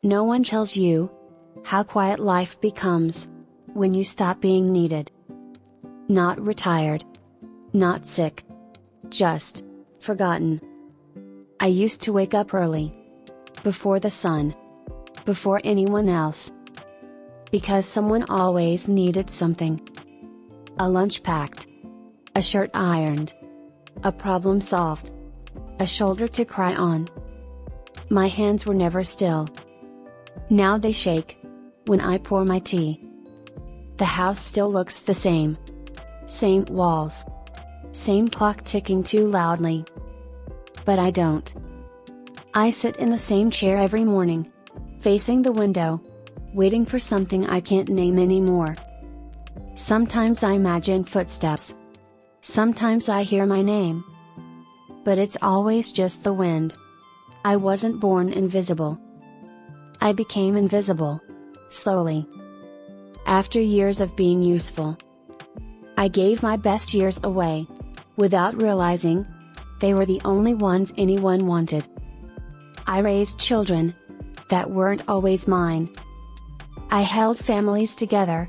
No one tells you how quiet life becomes when you stop being needed. Not retired. Not sick. Just forgotten. I used to wake up early. Before the sun. Before anyone else. Because someone always needed something. A lunch packed. A shirt ironed. A problem solved. A shoulder to cry on. My hands were never still. Now they shake when I pour my tea. The house still looks the same. Same walls. Same clock ticking too loudly. But I don't. I sit in the same chair every morning, facing the window, waiting for something I can't name anymore. Sometimes I imagine footsteps. Sometimes I hear my name. But it's always just the wind. I wasn't born invisible. I became invisible. Slowly. After years of being useful. I gave my best years away. Without realizing, they were the only ones anyone wanted. I raised children that weren't always mine. I held families together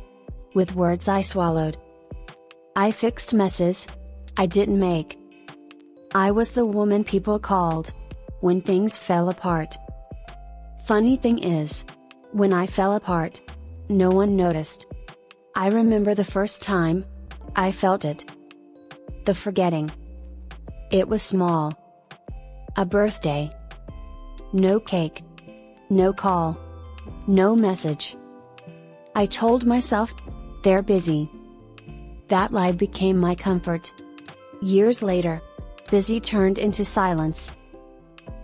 with words I swallowed. I fixed messes I didn't make. I was the woman people called when things fell apart. Funny thing is, when I fell apart, no one noticed. I remember the first time I felt it. The forgetting. It was small. A birthday. No cake. No call. No message. I told myself, they're busy. That lie became my comfort. Years later, busy turned into silence.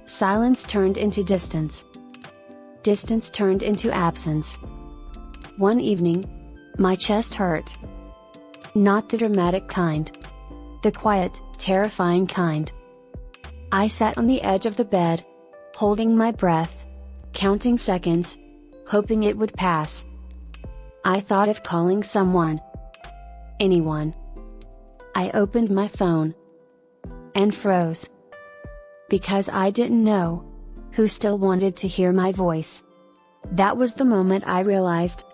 Silence turned into distance. Distance turned into absence. One evening, my chest hurt. Not the dramatic kind. The quiet, terrifying kind. I sat on the edge of the bed, holding my breath, counting seconds, hoping it would pass. I thought of calling someone. Anyone. I opened my phone. And froze. Because I didn't know who still wanted to hear my voice. That was the moment I realized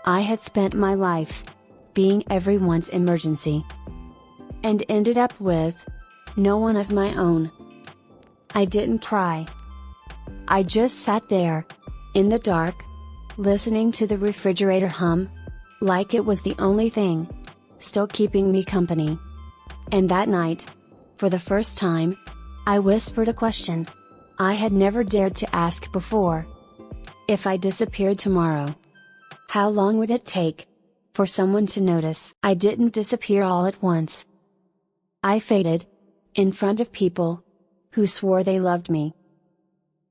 I had spent my life being everyone's emergency. And ended up with no one of my own. I didn't cry. I just sat there, in the dark, listening to the refrigerator hum, like it was the only thing still keeping me company. And that night, for the first time, I whispered a question I had never dared to ask before. If I disappeared tomorrow, how long would it take for someone to notice I didn't disappear all at once? I faded in front of people who swore they loved me.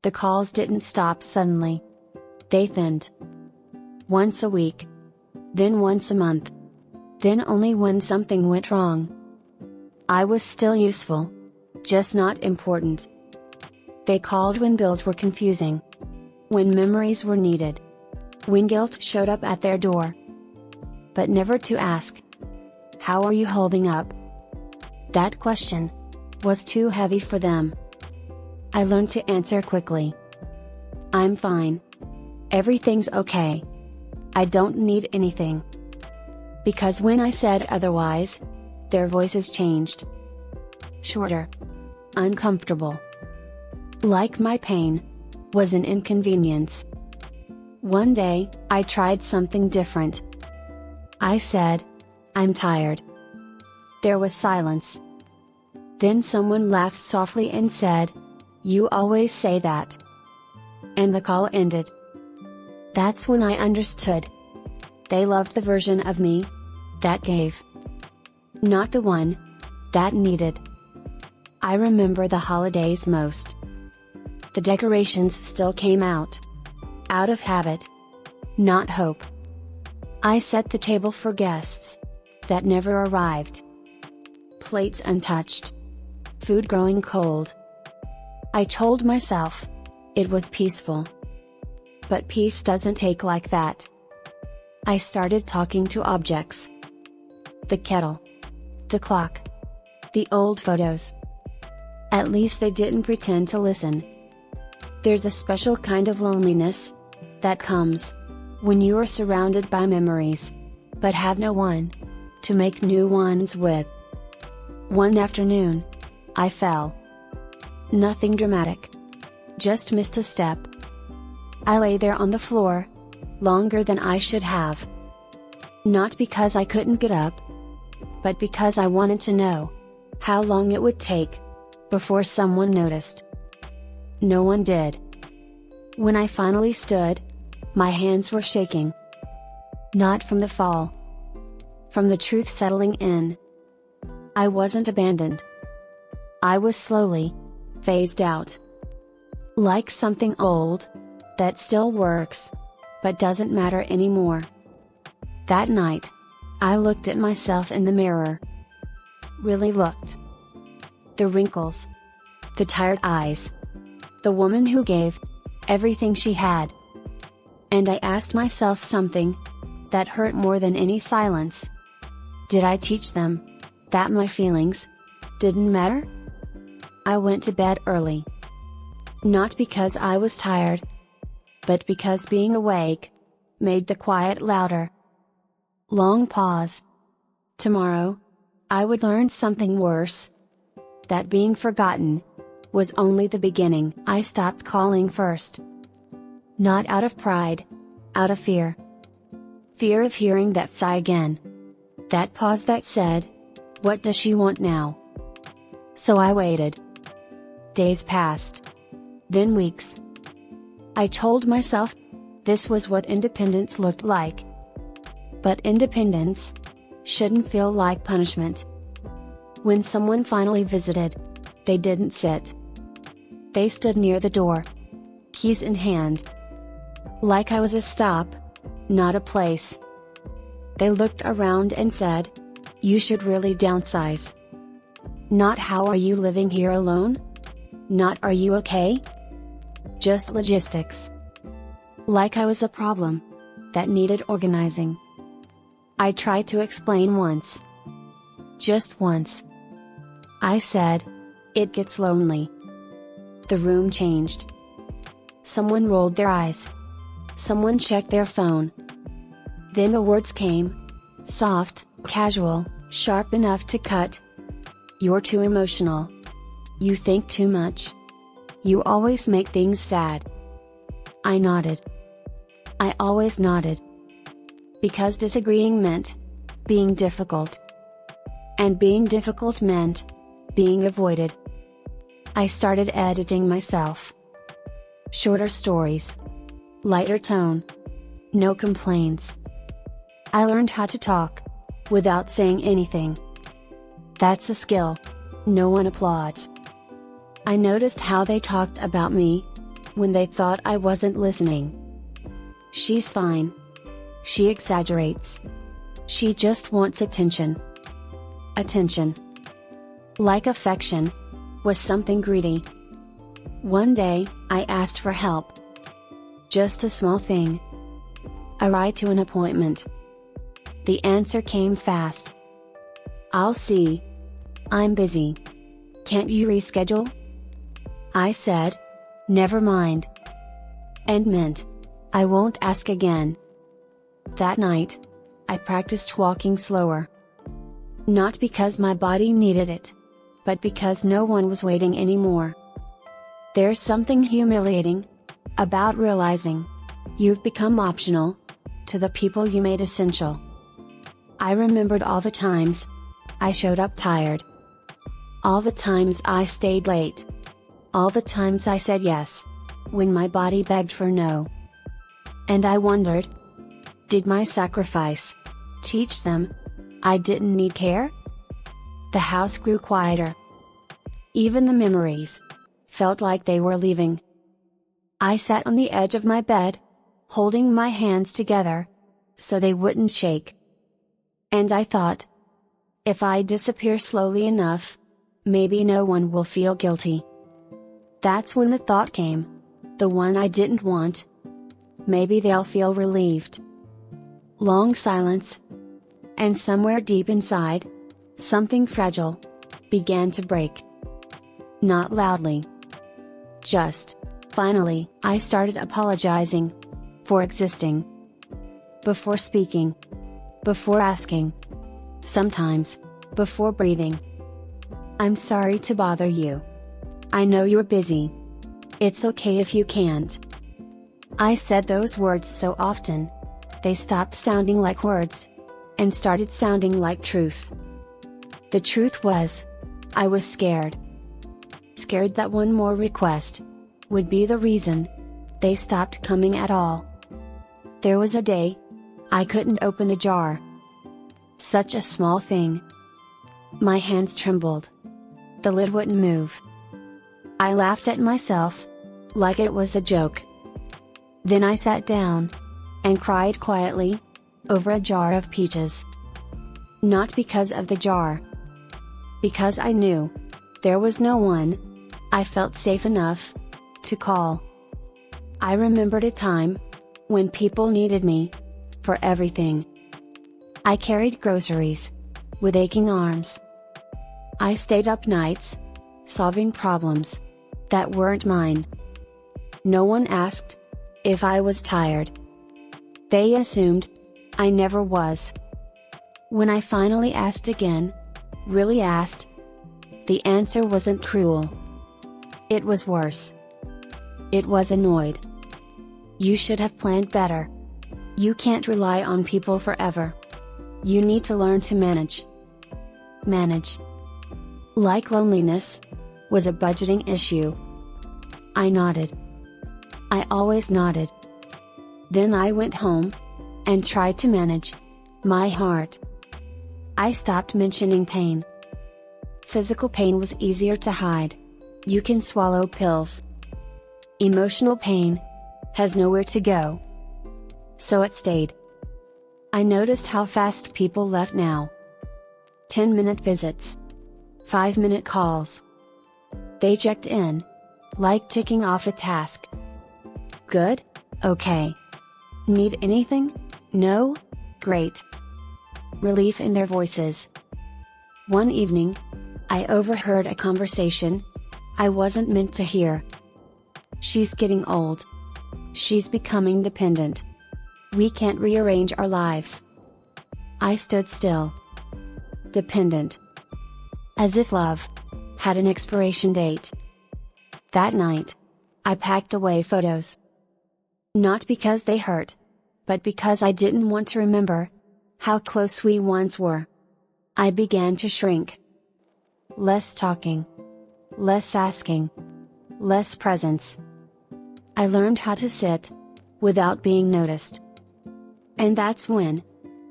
The calls didn't stop suddenly. They thinned. Once a week. Then once a month. Then only when something went wrong. I was still useful. Just not important. They called when bills were confusing. When memories were needed. When guilt showed up at their door. But never to ask, how are you holding up? That question was too heavy for them. I learned to answer quickly. I'm fine. Everything's okay. I don't need anything. Because when I said otherwise, their voices changed. Shorter. Uncomfortable. Like my pain was an inconvenience. One day, I tried something different. I said, I'm tired. There was silence. Then someone laughed softly and said, you always say that. And the call ended. That's when I understood. They loved the version of me that gave. Not the one that needed. I remember the holidays most. The decorations still came out. Out of habit. Not hope. I set the table for guests that never arrived. Plates untouched. Food growing cold. I told myself it was peaceful. But peace doesn't take like that. I started talking to objects. The kettle. The clock. The old photos. At least they didn't pretend to listen. There's a special kind of loneliness that comes when you are surrounded by memories, but have no one to make new ones with. One afternoon, I fell. Nothing dramatic. Just missed a step. I lay there on the floor, longer than I should have. Not because I couldn't get up, but because I wanted to know how long it would take before someone noticed. No one did. When I finally stood, my hands were shaking. Not from the fall. From the truth settling in. I wasn't abandoned. I was slowly phased out. Like something old that still works, but doesn't matter anymore. That night, I looked at myself in the mirror. Really looked. The wrinkles. The tired eyes. The woman who gave everything she had. And I asked myself something that hurt more than any silence. Did I teach them that my feelings didn't matter? I went to bed early. Not because I was tired, but because being awake made the quiet louder. Long pause. Tomorrow, I would learn something worse. That being forgotten was only the beginning. I stopped calling first. Not out of pride, out of fear. Fear of hearing that sigh again. That pause that said, "What does she want now?" So I waited. Days passed. Then weeks. I told myself, this was what independence looked like. But independence shouldn't feel like punishment. When someone finally visited, they didn't sit. They stood near the door, keys in hand. Like I was a stop, not a place. They looked around and said, "You should really downsize." Not "How are you living here alone?" Not "Are you okay?" Just logistics. Like I was a problem that needed organizing. I tried to explain once. Just once. I said, "It gets lonely." The room changed. Someone rolled their eyes. Someone checked their phone. Then the words came. Soft, casual, sharp enough to cut. "You're too emotional. You think too much. You always make things sad." I nodded. I always nodded. Because disagreeing meant being difficult. And being difficult meant being avoided. I started editing myself. Shorter stories. Lighter tone. No complaints. I learned how to talk without saying anything. That's a skill no one applauds. I noticed how they talked about me when they thought I wasn't listening. "She's fine. She exaggerates. She just wants attention." Attention. Like affection, was something greedy. One day, I asked for help. Just a small thing. A ride to an appointment. The answer came fast. "I'll see. I'm busy. Can't you reschedule?" I said, "Never mind." And meant, I won't ask again. That night, I practiced walking slower. Not because my body needed it, but because no one was waiting anymore. There's something humiliating about realizing you've become optional to the people you made essential. I remembered all the times I showed up tired. All the times I stayed late. All the times I said yes when my body begged for no. And I wondered, did my sacrifice teach them I didn't need care? The house grew quieter. Even the memories felt like they were leaving. I sat on the edge of my bed, holding my hands together so they wouldn't shake. And I thought, if I disappear slowly enough, maybe no one will feel guilty. That's when the thought came, the one I didn't want. Maybe they'll feel relieved. Long silence. And somewhere deep inside, something fragile began to break. Not loudly. Just Finally, I started apologizing for existing, before speaking, before asking, sometimes before breathing. I'm sorry to bother you. I know you're busy. It's okay if you can't. I said those words so often, they stopped sounding like words and started sounding like truth. The truth was, I was scared. Scared that one more request would be the reason they stopped coming at all. There was a day I couldn't open a jar. Such a small thing. My hands trembled. The lid wouldn't move. I laughed at myself, like it was a joke. Then I sat down and cried quietly over a jar of peaches. Not because of the jar. Because I knew there was no one I felt safe enough to call. I remembered a time when people needed me for everything. I carried groceries with aching arms. I stayed up nights solving problems that weren't mine. No one asked if I was tired. They assumed I never was. When I finally asked again, really asked, the answer wasn't cruel. It was worse. It was annoyed. You should have planned better. You can't rely on people forever. You need to learn to manage. Manage. Like loneliness was a budgeting issue. I nodded. I always nodded. Then I went home and tried to manage my heart. I stopped mentioning pain. Physical pain was easier to hide. You can swallow pills. Emotional pain has nowhere to go. So it stayed. I noticed how fast people left now. 10-minute visits. 5-minute calls. They checked in, like ticking off a task. Good? Okay. Need anything? No? Great. Relief in their voices. One evening, I overheard a conversation I wasn't meant to hear. She's getting old. She's becoming dependent. We can't rearrange our lives. I stood still. Dependent. As if love had an expiration date. That night, I packed away photos. Not because they hurt, but because I didn't want to remember how close we once were. I began to shrink. Less talking. Less asking. Less presence. I learned how to sit without being noticed. And that's when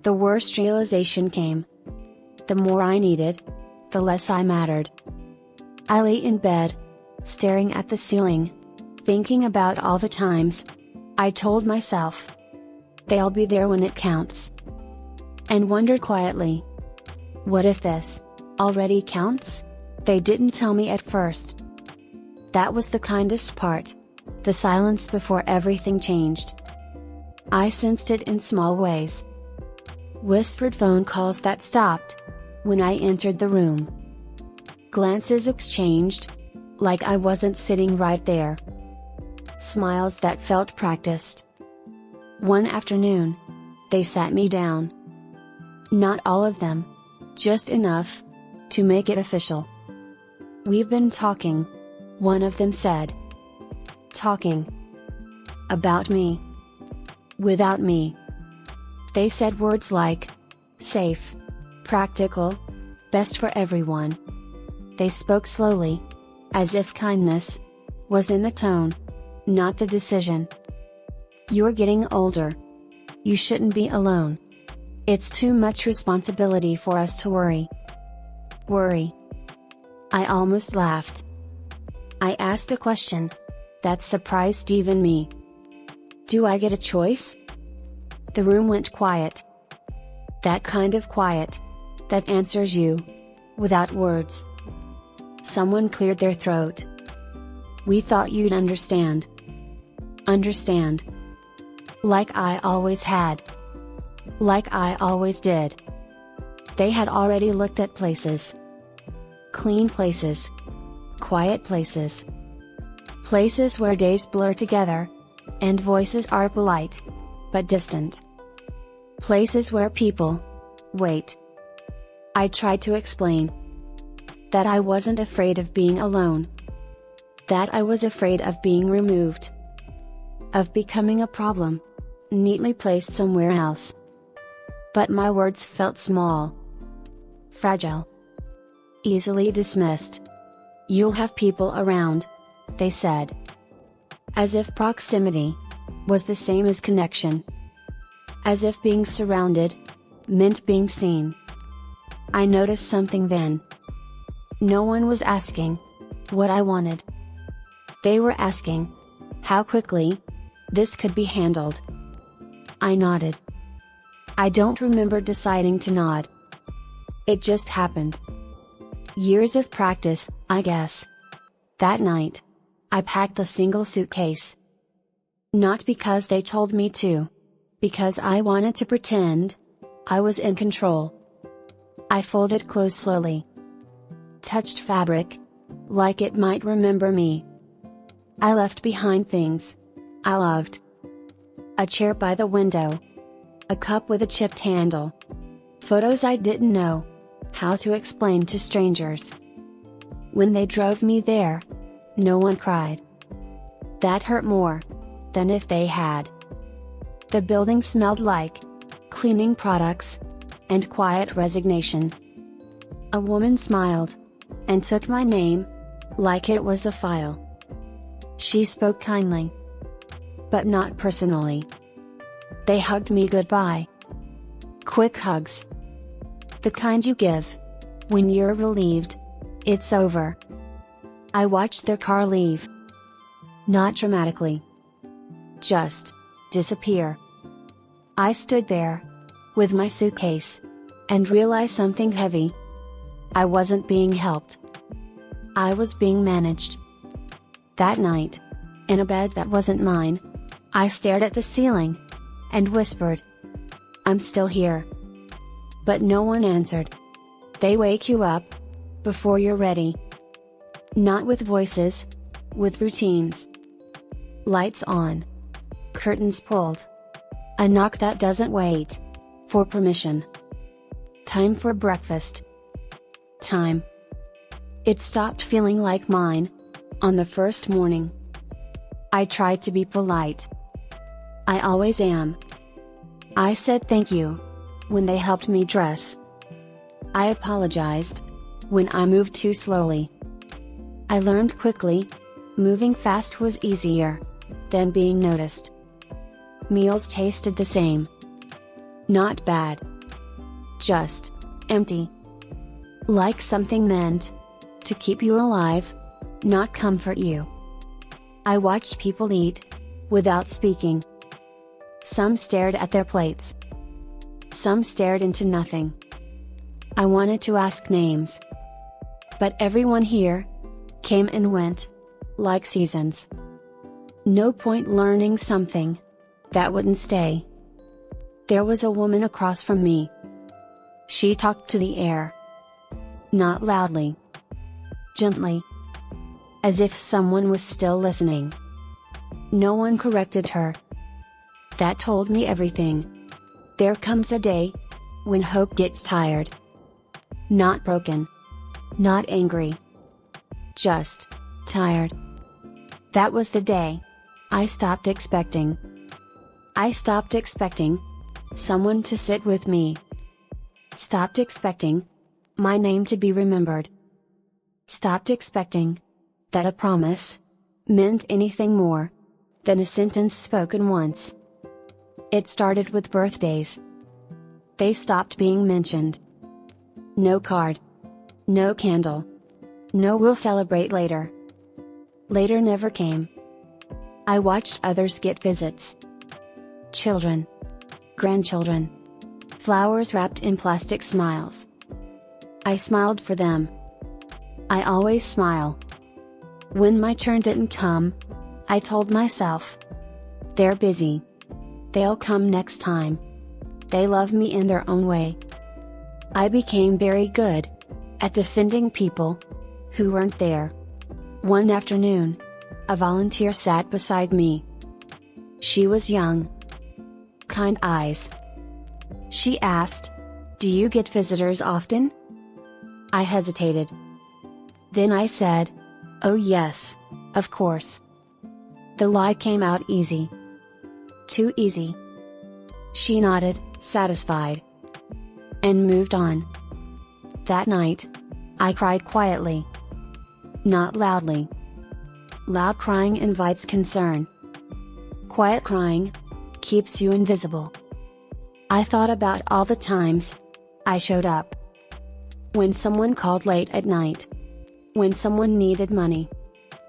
the worst realization came. The more I needed, the less I mattered. I lay in bed, staring at the ceiling, thinking about all the times I told myself they'll be there when it counts. And wondered quietly, what if this already counts? They didn't tell me at first. That was the kindest part. The silence before everything changed. I sensed it in small ways. Whispered phone calls that stopped when I entered the room. Glances exchanged, like I wasn't sitting right there. Smiles that felt practiced. One afternoon, they sat me down. Not all of them, just enough to make it official. We've been talking, one of them said. Talking about me. Without me. They said words like safe, practical, best for everyone. They spoke slowly, as if kindness was in the tone, not the decision. You're getting older. You shouldn't be alone. It's too much responsibility for us to worry. Worry. I almost laughed. I asked a question that surprised even me. Do I get a choice? The room went quiet. That kind of quiet that answers you without words. Someone cleared their throat. We thought you'd understand. Understand. Like I always had. Like I always did. They had already looked at places. Clean places. Quiet places. Places where days blur together, and voices are polite, but distant. Places where people wait. I tried to explain that I wasn't afraid of being alone. That I was afraid of being removed. Of becoming a problem, neatly placed somewhere else. But my words felt small. Fragile. Easily dismissed. You'll have people around, they said. As if proximity was the same as connection. As if being surrounded meant being seen. I noticed something then. No one was asking what I wanted. They were asking how quickly this could be handled. I nodded. I don't remember deciding to nod. It just happened. Years of practice, I guess. That night, I packed a single suitcase. Not because they told me to. Because I wanted to pretend I was in control. I folded clothes slowly. Touched fabric, like it might remember me. I left behind things I loved. A chair by the window. A cup with a chipped handle. Photos I didn't know how to explain to strangers. When they drove me there, no one cried. That hurt more than if they had. The building smelled like cleaning products and quiet resignation. A woman smiled and took my name like it was a file. She spoke kindly, but not personally. They hugged me goodbye. Quick hugs. The kind you give when you're relieved it's over. I watched their car leave. Not dramatically. Just disappear. I stood there with my suitcase and realized something heavy. I wasn't being helped. I was being managed. That night, in a bed that wasn't mine, I stared at the ceiling and whispered, "I'm still here." But no one answered. They wake you up before you're ready. Not with voices, with routines. Lights on. Curtains pulled. A knock that doesn't wait for permission. Time for breakfast. Time. It stopped feeling like mine on the first morning. I tried to be polite. I always am. I said thank you when they helped me dress. I apologized when I moved too slowly. I learned quickly, moving fast was easier than being noticed. Meals tasted the same. Not bad. Just empty. Like something meant to keep you alive, not comfort you. I watched people eat without speaking. Some stared at their plates. Some stared into nothing. I wanted to ask names. But everyone here came and went like seasons. No point learning something that wouldn't stay. There was a woman across from me. She talked to the air. Not loudly. Gently. As if someone was still listening. No one corrected her. That told me everything. There comes a day when hope gets tired. Not broken. Not angry. Just tired. That was the day I stopped expecting. I stopped expecting someone to sit with me. Stopped expecting my name to be remembered. Stopped expecting that a promise meant anything more than a sentence spoken once. It started with birthdays. They stopped being mentioned. No card. No candle. No "we'll celebrate later." Later never came. I watched others get visits. Children. Grandchildren. Flowers wrapped in plastic smiles. I smiled for them. I always smile. When my turn didn't come, I told myself, they're busy. They'll come next time. They love me in their own way. I became very good at defending people who weren't there. One afternoon, A volunteer sat beside me. She was young. Kind eyes. She asked, "Do you get visitors often?" I hesitated. Then I said, "Oh yes, of course." The lie came out easy. Too easy. She nodded, satisfied. And moved on. That night, I cried quietly. Not loudly. Loud crying invites concern. Quiet crying keeps you invisible. I thought about all the times I showed up. When someone called late at night. When someone needed money.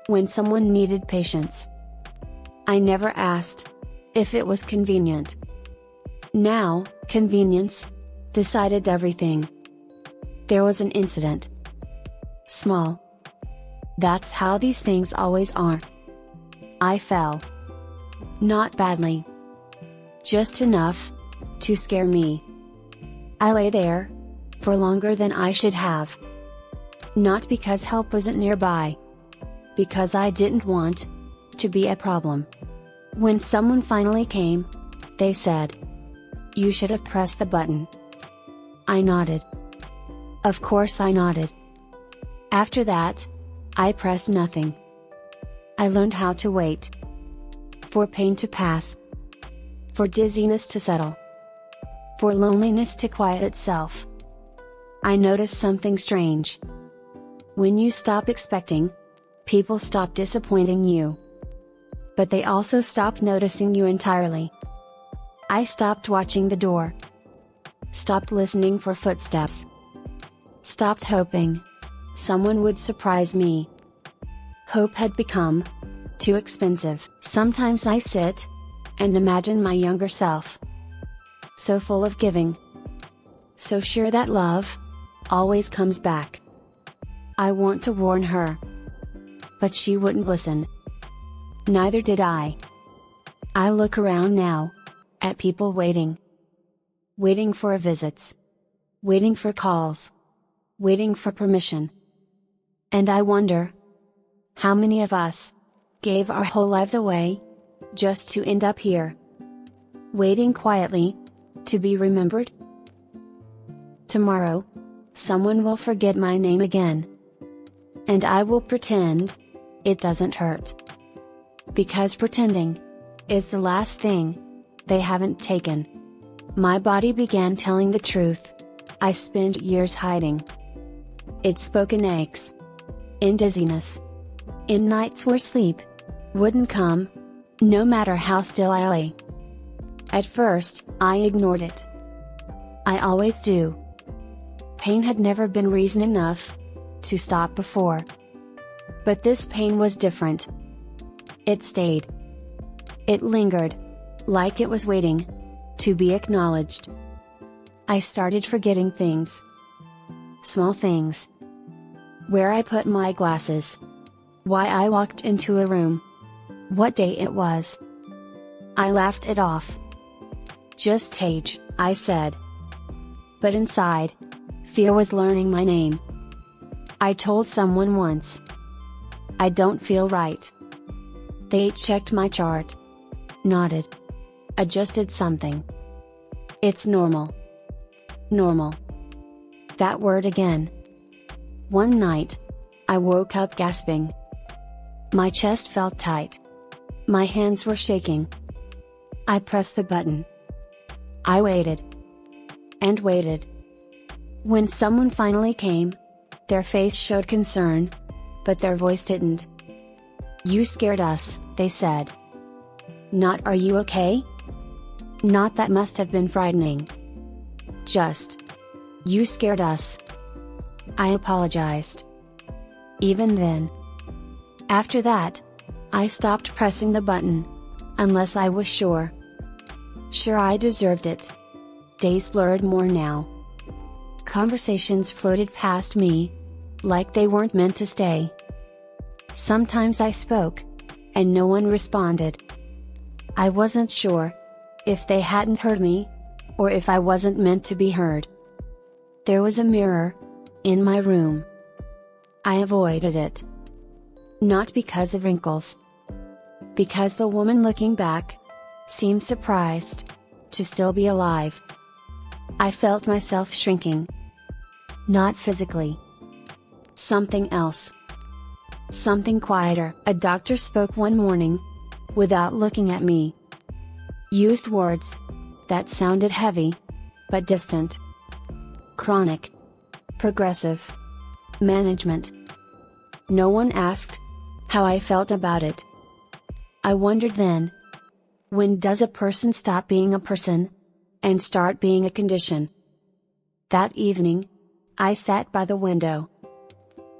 When someone needed patience. I never asked if it was convenient. Now, convenience decided everything. There was an incident. Small. That's how these things always are. I fell. Not badly. Just enough to scare me. I lay there for longer than I should have. Not because help wasn't nearby. Because I didn't want to be a problem. When someone finally came, they said, "You should have pressed the button." I nodded. Of course I nodded. After that, I pressed nothing. I learned how to wait. For pain to pass. For dizziness to settle. For loneliness to quiet itself. I noticed something strange. When you stop expecting, people stop disappointing you. But they also stop noticing you entirely. I stopped watching the door. Stopped listening for footsteps. Stopped hoping someone would surprise me. Hope had become too expensive. Sometimes I sit and imagine my younger self. So full of giving. So sure that love always comes back. I want to warn her. But she wouldn't listen. Neither did I. I look around now at people waiting. Waiting for visits. Waiting for calls. Waiting for permission. And I wonder, how many of us gave our whole lives away just to end up here? Waiting quietly to be remembered? Tomorrow, someone will forget my name again. And I will pretend it doesn't hurt. Because pretending is the last thing they haven't taken. My body began telling the truth. I spent years hiding. It spoke in aches. In dizziness. In nights where sleep wouldn't come, no matter how still I lay. At first, I ignored it. I always do. Pain had never been reason enough to stop before. But this pain was different. It stayed. It lingered, like it was waiting to be acknowledged. I started forgetting things. Small things. Where I put my glasses. Why I walked into a room. What day it was. I laughed it off. Just age, I said. But inside, fear was learning my name. I told someone once. I don't feel right. They checked my chart. Nodded. Adjusted something. It's normal. Normal. That word again. One night, I woke up gasping. My chest felt tight. My hands were shaking. I pressed the button. I waited. And waited. When someone finally came, their face showed concern, but their voice didn't. "You scared us," they said. Not "Are you okay?" Not "That must have been frightening." Just, "You scared us." I apologized. Even then. After that, I stopped pressing the button. Unless I was sure. Sure I deserved it. Days blurred more now. Conversations floated past me, like they weren't meant to stay. Sometimes I spoke, and no one responded. I wasn't sure if they hadn't heard me, or if I wasn't meant to be heard. There was a mirror in my room. I avoided it. Not because of wrinkles, because the woman looking back seemed surprised to still be alive. I felt myself shrinking. Not physically. Something else. Something quieter. A doctor spoke one morning, without looking at me. Used words that sounded heavy, but distant. Chronic. Progressive. Management. No one asked how I felt about it. I wondered then, when does a person stop being a person and start being a condition? That evening, I sat by the window.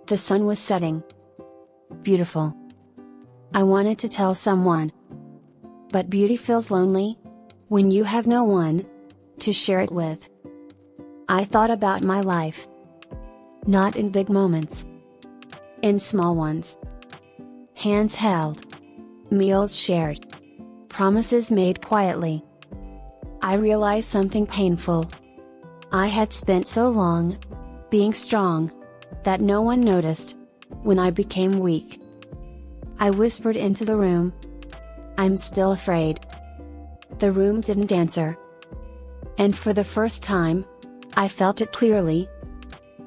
The sun was setting. Beautiful. I wanted to tell someone. But beauty feels lonely when you have no one to share it with. I thought about my life. Not in big moments. In small ones. Hands held. Meals shared. Promises made quietly. I realized something painful. I had spent so long being strong that no one noticed when I became weak. I whispered into the room. I'm still afraid. The room didn't answer. And for the first time, I felt it clearly.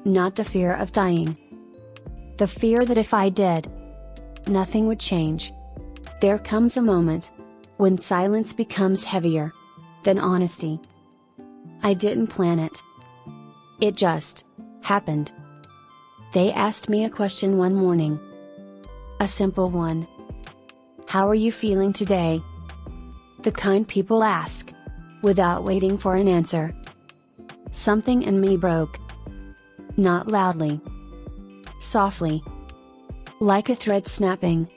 Not the fear of dying. The fear that if I did, nothing would change. There comes a moment when silence becomes heavier than honesty. I didn't plan it. It just happened. They asked me a question one morning. A simple one. How are you feeling today? The kind people ask, without waiting for an answer. Something in me broke. Not loudly. Softly. Like a thread snapping.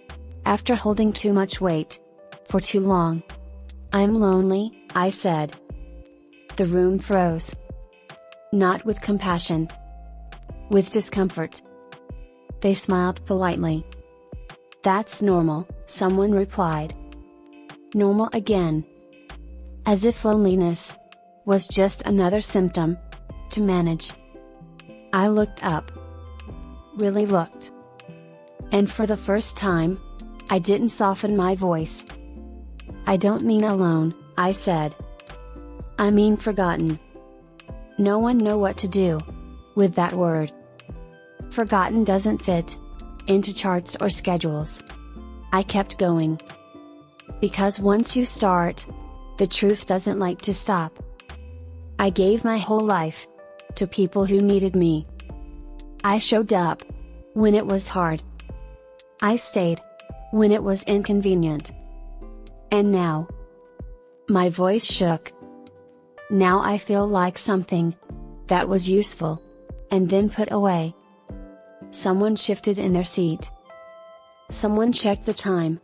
After holding too much weight. For too long. I'm lonely, I said. The room froze. Not with compassion. With discomfort. They smiled politely. That's normal, someone replied. Normal again. As if loneliness was just another symptom to manage. I looked up. Really looked. And for the first time, I didn't soften my voice. I don't mean alone, I said. I mean forgotten. No one know what to do with that word. Forgotten doesn't fit into charts or schedules. I kept going. Because once you start, the truth doesn't like to stop. I gave my whole life to people who needed me. I showed up when it was hard. I stayed when it was inconvenient. And now, my voice shook. Now I feel like something that was useful and then put away. Someone shifted in their seat. Someone checked the time.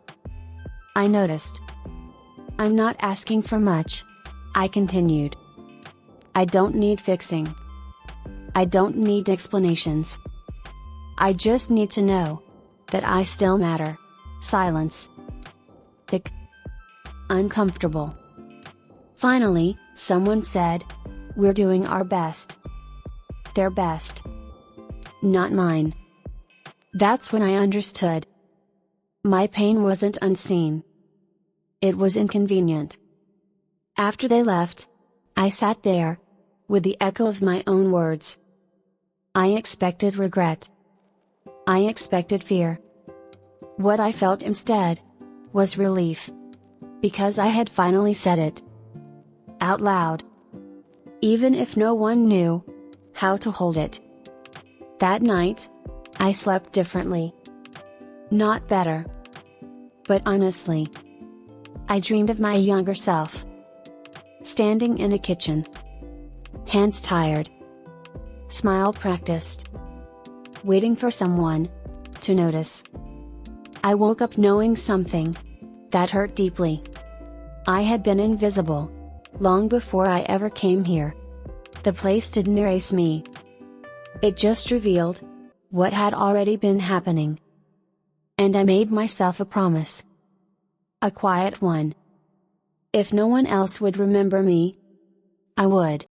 I noticed. I'm not asking for much, I continued. I don't need fixing. I don't need explanations. I just need to know that I still matter. Silence. Thick. Uncomfortable. Finally, someone said, we're doing our best. Their best. Not mine. That's when I understood. My pain wasn't unseen. It was inconvenient. After they left, I sat there, with the echo of my own words. I expected regret. I expected fear. What I felt instead was relief. Because I had finally said it. Out loud. Even if no one knew how to hold it. That night, I slept differently. Not better. But honestly. I dreamed of my younger self. Standing in a kitchen. Hands tired. Smile practiced. Waiting for someone to notice. I woke up knowing something that hurt deeply. I had been invisible long before I ever came here. The place didn't erase me. It just revealed what had already been happening. And I made myself a promise. A quiet one. If no one else would remember me, I would.